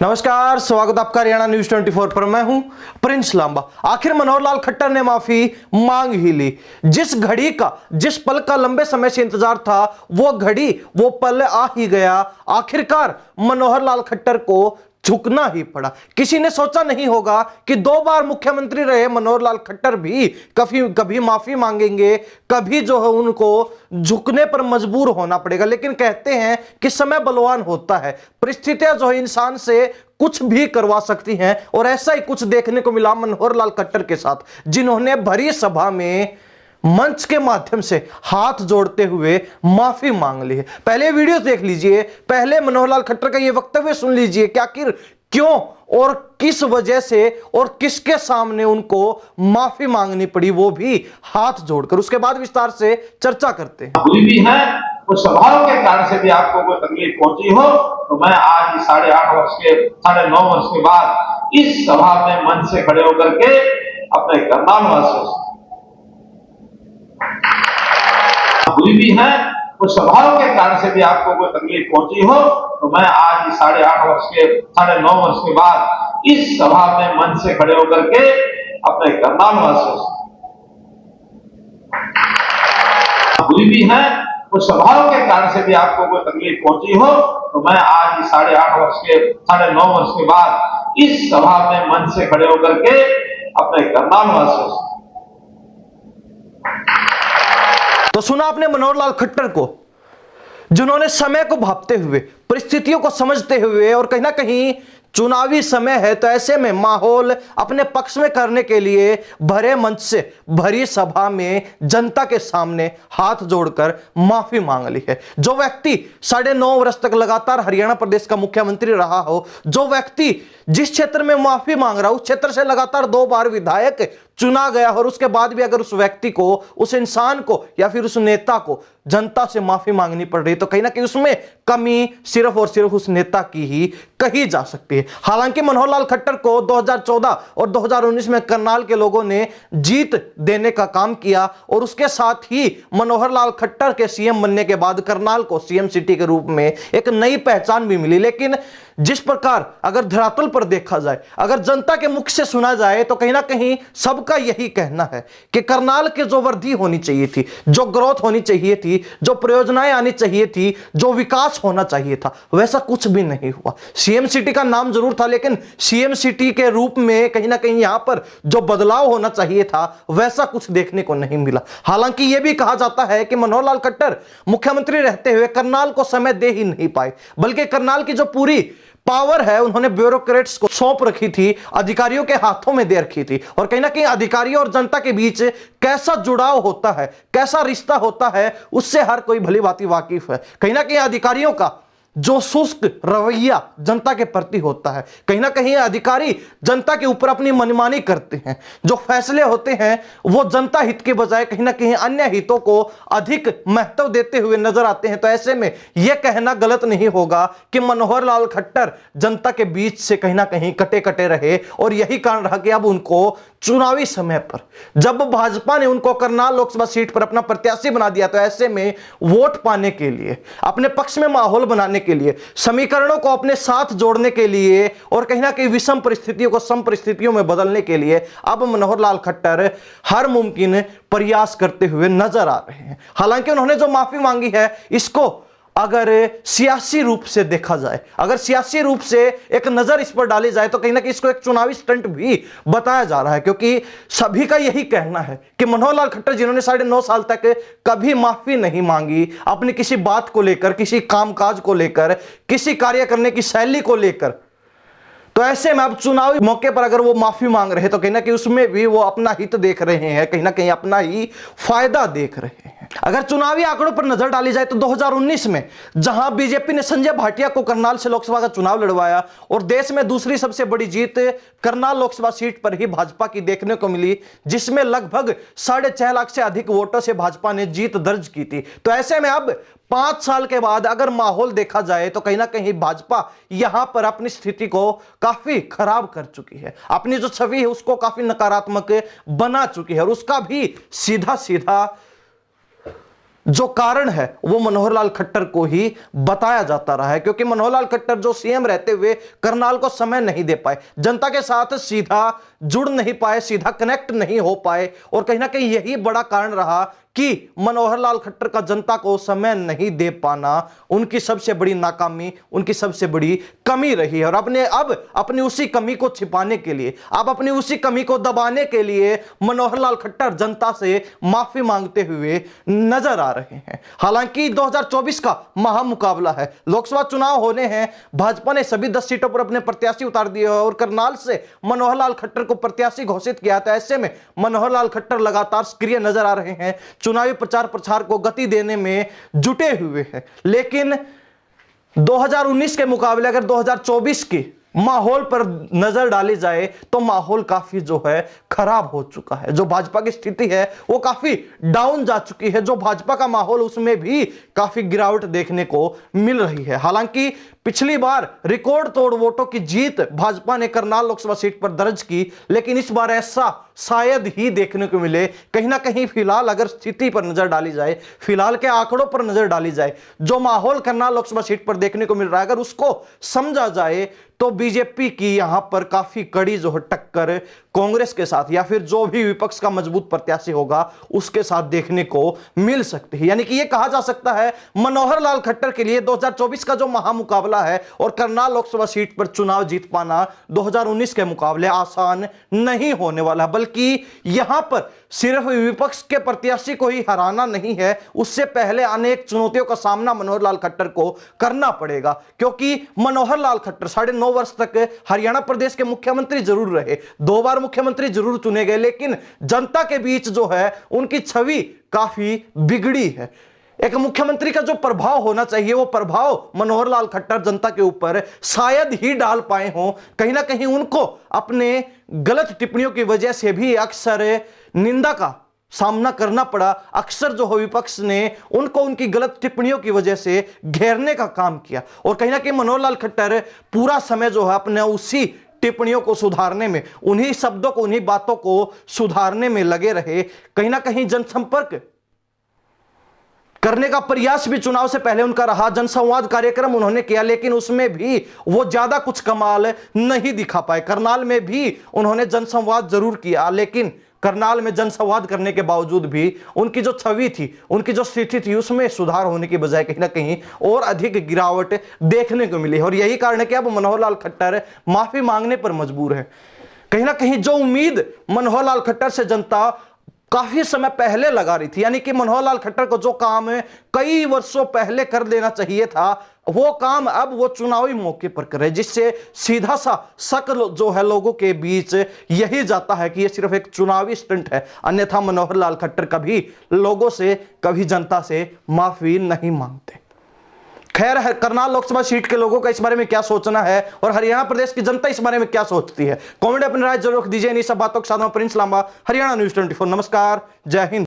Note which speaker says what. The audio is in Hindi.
Speaker 1: नमस्कार, स्वागत आपका हरियाणा न्यूज 24 पर। मैं हूं प्रिंस लांबा। आखिर मनोहर लाल खट्टर ने माफी मांग ही ली। जिस घड़ी का, जिस पल का लंबे समय से इंतजार था, वो घड़ी, वो पल आ ही गया। आखिरकार मनोहर लाल खट्टर को झुकना ही पड़ा। किसी ने सोचा नहीं होगा कि 2 बार मुख्यमंत्री रहे मनोहर लाल खट्टर भी कभी कभी माफी मांगेंगे, कभी जो है उनको झुकने पर मजबूर होना पड़ेगा। लेकिन कहते हैं कि समय बलवान होता है, परिस्थितियां जो है इंसान से कुछ भी करवा सकती हैं, और ऐसा ही कुछ देखने को मिला मनोहर लाल खट्टर के साथ, जिन्होंने भरी सभा में मंच के माध्यम से हाथ जोड़ते हुए माफी मांग ली है। पहले वीडियो देख लीजिए, पहले मनोहर लाल खट्टर का यह वक्तव्य सुन लीजिए कि आखिर क्यों और किस वजह से और किसके सामने उनको माफी मांगनी पड़ी, वो भी हाथ जोड़कर। उसके बाद विस्तार से चर्चा करते हैं।
Speaker 2: हुई भी है, कुछ स्वभाव के कारण से भी आपको कोई तकलीफ पहुंची हो, तो मैं आज 9.5 वर्ष के बाद इस सभा में मंच से खड़े होकर के अपने करनाल वासियों हुई भी है, कुछ स्वभाव के कारण से भी आपको कोई तकलीफ पहुंची हो, तो मैं आज 9.5 वर्ष के बाद इस सभा में मंच से खड़े होकर के अपने करनाल वासियों हुई भी है, कुछ स्वभाव के कारण से भी आपको कोई तकलीफ पहुंची हो, तो मैं आज 9.5 वर्ष के बाद इस सभा में मंच से खड़े होकर के अपने करनाल वासियों
Speaker 1: तो सुना आपने मनोहर लाल खट्टर को, जिन्होंने समय को भांपते हुए, परिस्थितियों को समझते हुए, और कहीं ना कहीं चुनावी समय है तो ऐसे में माहौल अपने पक्ष में करने के लिए भरे मंच से, भरी सभा में जनता के सामने हाथ जोड़कर माफी मांग ली है। जो व्यक्ति 9.5 वर्ष तक लगातार हरियाणा प्रदेश का मुख्यमंत्री रहा हो, जो व्यक्ति जिस क्षेत्र में माफी मांग रहा हो, उस क्षेत्र से लगातार 2 बार विधायक चुना गया, और उसके बाद भी अगर उस व्यक्ति को, उस इंसान को या फिर उस नेता को जनता से माफी मांगनी पड़ रही, तो कहीं ना कहीं उसमें कमी सिर्फ और सिर्फ उस नेता की ही कही जा सकती है। हालांकि मनोहर लाल खट्टर को 2014 और 2019 में करनाल के लोगों ने जीत देने का काम किया, और उसके साथ ही मनोहर लाल खट्टर के सीएम बनने के बाद करनाल को सीएम सिटी के रूप में एक नई पहचान भी मिली। लेकिन जिस प्रकार अगर धरातल पर देखा जाए, अगर जनता के मुख से सुना जाए, तो कहीं ना कहीं सबका यही कहना है कि करनाल की जो वृद्धि होनी चाहिए थी, जो ग्रोथ होनी चाहिए थी, जो परियोजनाएं आनी चाहिए थी, जो विकास होना चाहिए था, वैसा कुछ भी नहीं हुआ। सीएम सिटी का नाम जरूर था, लेकिन सीएम सिटी के रूप में कहीं ना कहीं यहां पर जो बदलाव होना चाहिए था, वैसा कुछ देखने को नहीं मिला। हालांकि यह भी कहा जाता है कि मनोहर लाल खट्टर मुख्यमंत्री रहते हुए करनाल को समय दे ही नहीं पाए, बल्कि करनाल की जो पूरी पावर है उन्होंने ब्यूरोक्रेट्स को सौंप रखी थी, अधिकारियों के हाथों में दे रखी थी। और कहीं ना कहीं अधिकारियों और जनता के बीच कैसा जुड़ाव होता है, कैसा रिश्ता होता है, उससे हर कोई भली भांति वाकिफ है। कहीं ना कहीं अधिकारियों का जो शुष्क रवैया जनता के प्रति होता है, कहीं ना कहीं अधिकारी जनता के ऊपर अपनी मनमानी करते हैं, जो फैसले होते हैं वो जनता हित के बजाय कहीं ना कहीं अन्य हितों को अधिक महत्व देते हुए नजर आते हैं। तो ऐसे में यह कहना गलत नहीं होगा कि मनोहर लाल खट्टर जनता के बीच से कहीं ना कहीं कटे कटे रहे, और यही कारण रहा कि अब उनको चुनावी समय पर, जब भाजपा ने उनको करनाल लोकसभा सीट पर अपना प्रत्याशी बना दिया, तो ऐसे में वोट पाने के लिए, अपने पक्ष में माहौल बनाने के लिए, समीकरणों को अपने साथ जोड़ने के लिए, और कहीं ना कहीं विषम परिस्थितियों को सम परिस्थितियों में बदलने के लिए अब मनोहर लाल खट्टर हर मुमकिन प्रयास करते हुए नजर आ रहे हैं। हालांकि उन्होंने जो माफी मांगी है, इसको अगर सियासी रूप से देखा जाए, अगर सियासी रूप से एक नजर इस पर डाली जाए, तो कहीं ना कहीं इसको एक चुनावी स्टंट भी बताया जा रहा है, क्योंकि सभी का यही कहना है कि मनोहर लाल खट्टर, जिन्होंने 9.5 साल तक कभी माफी नहीं मांगी अपनी किसी बात को लेकर, किसी कामकाज को लेकर, किसी कार्य करने की शैली को लेकर, तो ऐसे में अब चुनावी मौके पर अगर वो माफी मांग रहे हैं, तो कहीं ना कहीं उसमें भी वो अपना हित देख रहे हैं, कहीं ना कहीं अपना ही फायदा देख रहे हैं। अगर चुनावी आंकड़ों पर नजर डाली जाए, तो 2019 में जहां बीजेपी ने संजय भाटिया को करनाल से लोकसभा का चुनाव लड़वाया, और देश में दूसरी सबसे बड़ी जीत करनाल लोकसभा सीट पर ही भाजपा की देखने को मिली, जिसमें लगभग 6.5 लाख से अधिक वोटों से भाजपा ने जीत दर्ज की थी। तो ऐसे में अब 5 साल के बाद अगर माहौल देखा जाए, तो कहीं ना कहीं भाजपा यहां पर अपनी स्थिति को काफी खराब कर चुकी है, अपनी जो छवि है उसको काफी नकारात्मक बना चुकी है, और उसका भी सीधा सीधा जो कारण है वो मनोहर लाल खट्टर को ही बताया जाता रहा है, क्योंकि मनोहर लाल खट्टर जो सीएम रहते हुए करनाल को समय नहीं दे पाए, जनता के साथ सीधा जुड़ नहीं पाए, सीधा कनेक्ट नहीं हो पाए, और कहीं ना कहीं यही बड़ा कारण रहा कि मनोहर लाल खट्टर का जनता को समय नहीं दे पाना उनकी सबसे बड़ी नाकामी, उनकी सबसे बड़ी कमी रही है। और अब अपनी उसी कमी को छिपाने के लिए, अब अपनी उसी कमी को दबाने के लिए मनोहर लाल खट्टर जनता से माफी मांगते हुए नजर आ रहे हैं। हालांकि 2024 का महामुकाबला है, लोकसभा चुनाव होने हैं, भाजपा ने सभी 10 सीटों पर अपने प्रत्याशी उतार दिए और करनाल से मनोहर लाल खट्टर को प्रत्याशी घोषित किया था। ऐसे में मनोहर लाल खट्टर लगातार सक्रिय नजर आ रहे हैं, चुनावी प्रचार प्रसार को गति देने में जुटे हुए हैं। लेकिन 2019 के मुकाबले अगर 2024 की माहौल पर नजर डाली जाए तो माहौल काफी जो है खराब हो चुका है। जो भाजपा की स्थिति है वो काफी डाउन जा चुकी है, जो भाजपा का माहौल उसमें भी काफी गिरावट देखने को मिल रही है। हालांकि पिछली बार रिकॉर्ड तोड़ वोटों की जीत भाजपा ने करनाल लोकसभा सीट पर दर्ज की, लेकिन इस बार ऐसा शायद ही देखने को मिले। कहीं ना कहीं फिलहाल अगर स्थिति पर नजर डाली जाए, फिलहाल के आंकड़ों पर नजर डाली जाए, जो माहौल करनाल लोकसभा सीट पर देखने को मिल रहा है, अगर उसको समझा जाए तो बीजेपी की यहां पर काफी कड़ी जो है टक्कर कांग्रेस के साथ या फिर जो भी विपक्ष का मजबूत प्रत्याशी होगा उसके साथ देखने को मिल सकती है। यानी कि यह कहा जा सकता है मनोहर लाल खट्टर के लिए 2024 का जो महामुकाबला है और करनाल लोकसभा सीट पर चुनाव जीत पाना 2019 के मुकाबले आसान नहीं होने वाला, बल्कि यहां पर सिर्फ विपक्ष के प्रत्याशी को ही हराना नहीं है, उससे पहले अनेक चुनौतियों का सामना मनोहर लाल खट्टर को करना पड़ेगा। क्योंकि मनोहर लाल खट्टर 9.5 वर्ष तक हरियाणा प्रदेश के मुख्यमंत्री जरूर रहे, 2 बार मुख्यमंत्री जरूर चुने गए, लेकिन जनता के बीच जो है उनकी छवि काफी बिगड़ी है। एक मुख्यमंत्री का जो प्रभाव होना चाहिए वो प्रभाव मनोहर लाल खट्टर जनता के ऊपर शायद ही डाल पाए हों। कहीं ना कहीं उनको अपने गलत टिप्पणियों की वजह से भी अक्सर निंदा का सामना करना पड़ा। अक्सर जो हो विपक्ष ने उनको उनकी गलत टिप्पणियों की वजह से घेरने का काम किया, और कहीं ना कहीं मनोहर लाल खट्टर पूरा समय जो है अपने उसी टिप्पणियों को सुधारने में, उन्हीं शब्दों को, उन्हीं बातों को सुधारने में लगे रहे। कहीं ना कहीं जनसंपर्क करने का प्रयास भी चुनाव से पहले उनका रहा, जनसंवाद कार्यक्रम उन्होंने किया, लेकिन उसमें भी वो ज्यादा कुछ कमाल नहीं दिखा पाए। करनाल में भी उन्होंने जनसंवाद जरूर किया, लेकिन करनाल में जनसंवाद करने के बावजूद भी उनकी जो छवि थी, उनकी जो स्थिति थी, उसमें सुधार होने की बजाय कहीं ना कहीं और अधिक गिरावट देखने को मिली। और यही कारण है कि अब मनोहर लाल खट्टर माफी मांगने पर मजबूर है। कहीं ना कहीं जो उम्मीद मनोहर लाल खट्टर से जनता काफी समय पहले लगा रही थी, यानी कि मनोहर लाल खट्टर को जो काम कई वर्षों पहले कर देना चाहिए था, वो काम अब वो चुनावी मौके पर करे, जिससे सीधा सा शक जो है लोगों के बीच यही जाता है कि ये सिर्फ एक चुनावी स्टंट है। अन्यथा मनोहर लाल खट्टर कभी लोगों से, कभी जनता से माफी नहीं मांगते। खैर, करनाल लोकसभा सीट के लोगों का इस बारे में क्या सोचना है और हरियाणा प्रदेश की जनता इस बारे में क्या सोचती है, कमेंट अपनी राय जरूर दीजिए। इन सब बातों के साथ प्रिंस लांबा, हरियाणा न्यूज 24। नमस्कार, जय हिंद।